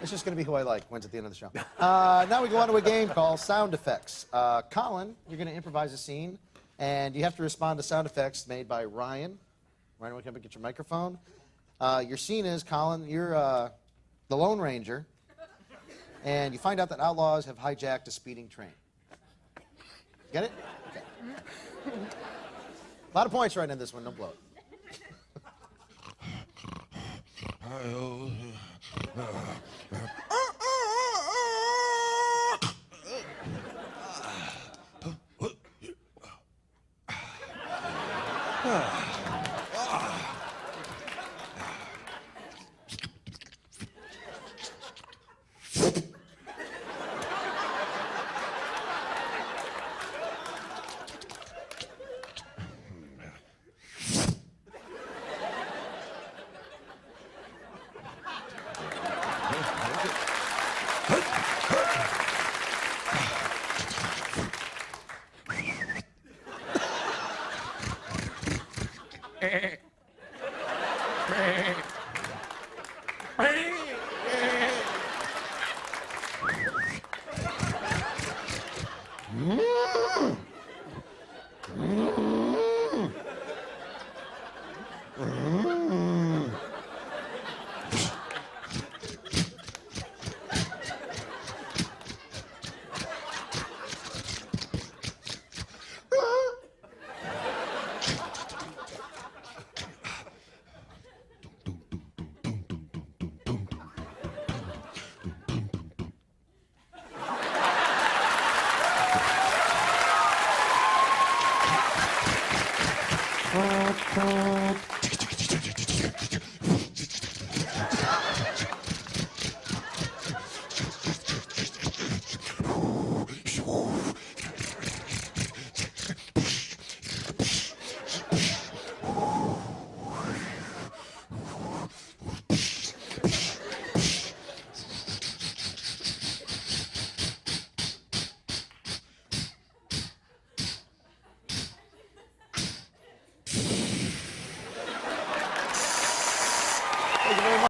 It's just going to be who I like. Wins at the end of the show. Now we go on to a game called Sound Effects. Colin, you're going to improvise a scene, and you have to respond to sound effects made by Ryan. Ryan, come up and get your microphone. Your scene is, Colin, you're the Lone Ranger, and you find out that outlaws have hijacked a speeding train. Get it? Okay. A lot of points right in this one. Don't blow it.